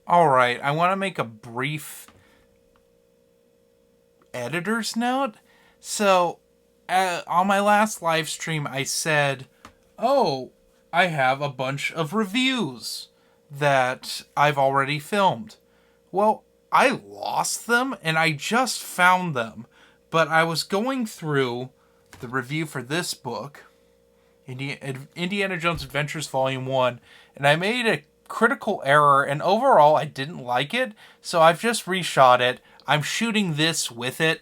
All right, I want to make a brief editor's note. So, on my last live stream, I said, "Oh, I have a bunch of reviews that I've already filmed." Well, I lost them and I just found them. But I was going through the review for this book, Indiana Jones Adventures Volume 1, and I made a critical error, and overall I didn't like it, so I've just reshot it. I'm shooting this with it,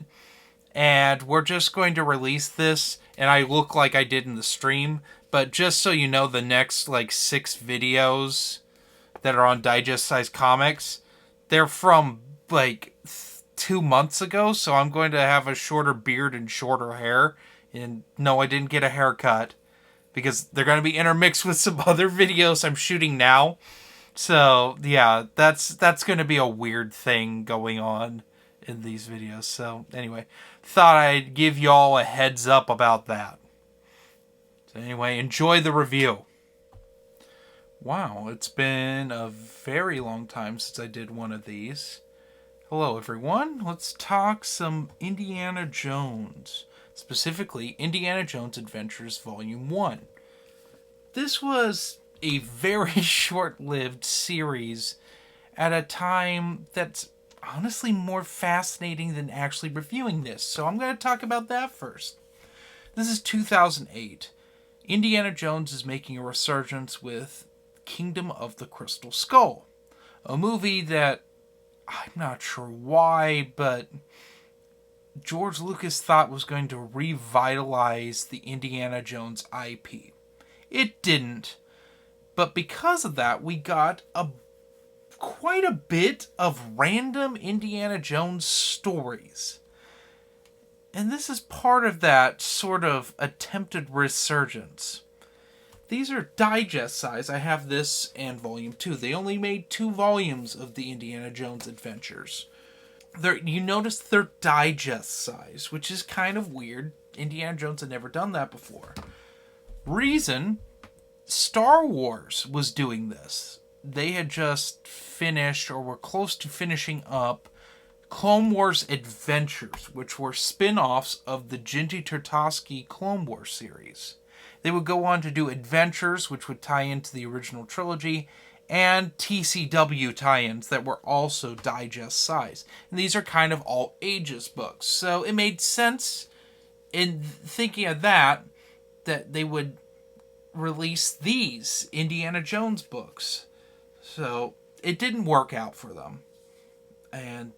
and we're just going to release this, and I look like I did in the stream, but just so you know, the next, like, 6 videos that are on Digest Size Comics, they're from, like, 2 months ago, so I'm going to have a shorter beard and shorter hair, and no, I didn't get a haircut because they're going to be intermixed with some other videos I'm shooting now. So yeah, that's going to be a weird thing going on in these videos. So anyway, thought I'd give y'all a heads up about that. So anyway, enjoy the review. Wow, it's been a very long time since I did one of these. Hello everyone, let's talk some Indiana Jones. Specifically, Indiana Jones Adventures Volume 1. This was a very short-lived series at a time that's honestly more fascinating than actually reviewing this. So I'm going to talk about that first. This is 2008. Indiana Jones is making a resurgence with Kingdom of the Crystal Skull, a movie that I'm not sure why, but George Lucas thought was going to revitalize the Indiana Jones IP. It didn't. But because of that, we got quite a bit of random Indiana Jones stories. And this is part of that sort of attempted resurgence. These are digest size. I have this and volume 2. They only made 2 volumes of the Indiana Jones adventures. You notice they're digest size, which is kind of weird. Indiana Jones had never done that before. Reason, Star Wars was doing this. They had just finished or were close to finishing up Clone Wars Adventures, which were spin-offs of the Genndy Tartakovsky Clone Wars series. They would go on to do Adventures, which would tie into the original trilogy, and TCW tie-ins that were also digest size. And these are kind of all ages books. So it made sense in thinking of that they would release these Indiana Jones books. So it didn't work out for them. And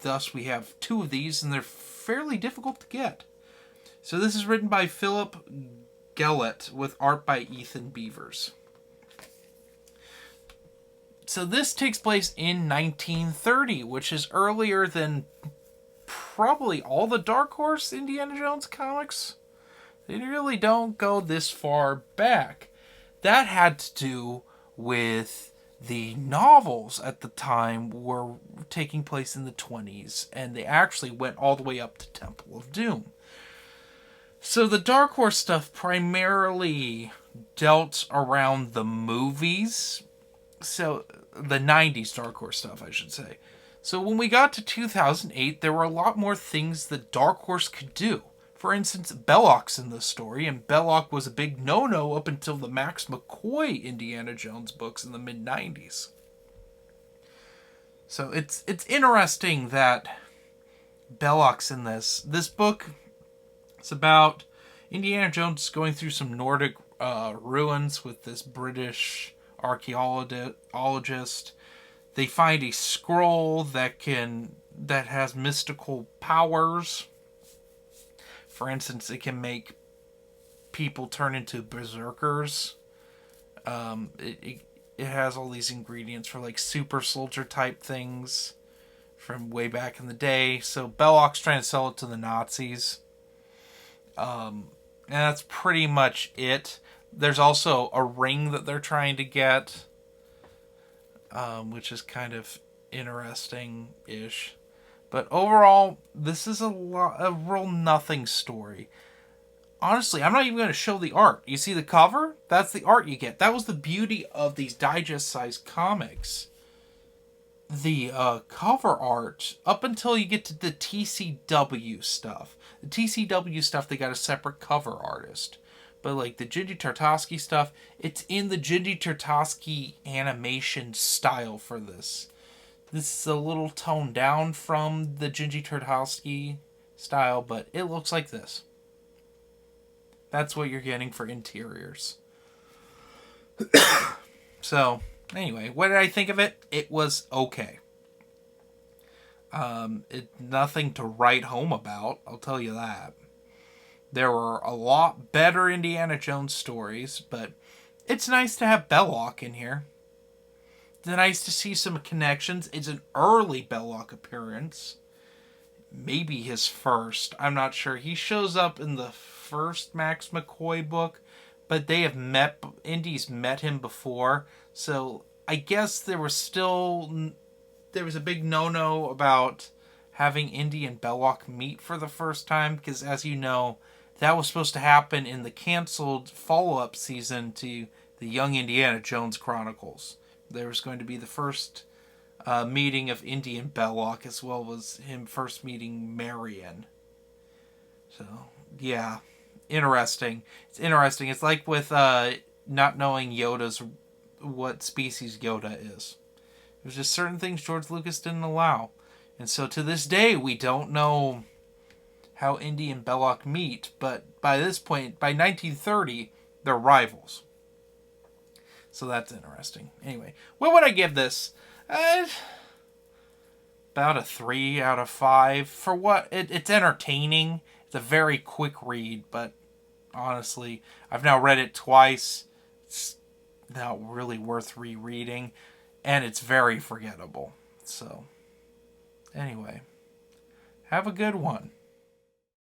thus we have 2 of these, and they're fairly difficult to get. So this is written by Philip Gellert with art by Ethan Beavers. So this takes place in 1930, which is earlier than probably all the Dark Horse Indiana Jones comics. They really don't go this far back. That had to do with the novels at the time were taking place in the 20s, and they actually went all the way up to Temple of Doom. So the Dark Horse stuff primarily dealt around the movies. So the 90s Dark Horse stuff, I should say. So when we got to 2008, there were a lot more things that Dark Horse could do. For instance, Belloc's in this story, and Belloc was a big no-no up until the Max McCoy Indiana Jones books in the mid-90s. So it's interesting that Belloc's in this. This book is about Indiana Jones going through some Nordic ruins with this British archaeologist. They find a scroll that has mystical powers. For instance, it can make people turn into berserkers. It has all these ingredients for like super soldier type things from way back in the day. So Belloc's trying to sell it to the Nazis. And that's pretty much it. There's also a ring that they're trying to get, which is kind of interesting-ish. But overall, this is a real nothing story. Honestly, I'm not even going to show the art. You see the cover? That's the art you get. That was the beauty of these digest-sized comics. the cover art up until you get to the TCW stuff. The TCW stuff, they got a separate cover artist. But like the Genndy Tartakovsky stuff, it's in the Genndy Tartakovsky animation style for this. This is a little toned down from the Genndy Tartakovsky style, but it looks like this. That's what you're getting for interiors. So, anyway, what did I think of it? It was okay. Nothing to write home about, I'll tell you that. There were a lot better Indiana Jones stories, but it's nice to have Belloq in here. It's nice to see some connections. It's an early Belloq appearance. Maybe his first. I'm not sure. He shows up in the first Max McCoy book, but they have met, Indy's met him before, so I guess there was a big no-no about having Indy and Belloq meet for the first time, because as you know, that was supposed to happen in the canceled follow-up season to the Young Indiana Jones Chronicles. There was going to be the first meeting of Indy and Belloq, as well as him first meeting Marion. So, yeah. Interesting. It's interesting. It's like with not knowing what species Yoda is. There's just certain things George Lucas didn't allow. And so to this day, we don't know how Indy and Belloq meet, but by this point, by 1930, they're rivals. So that's interesting. Anyway, what would I give this? About a 3 out of 5. For what? It's entertaining. It's a very quick read, but honestly, I've now read it twice. It's not really worth rereading, and it's very forgettable. So, anyway, have a good one.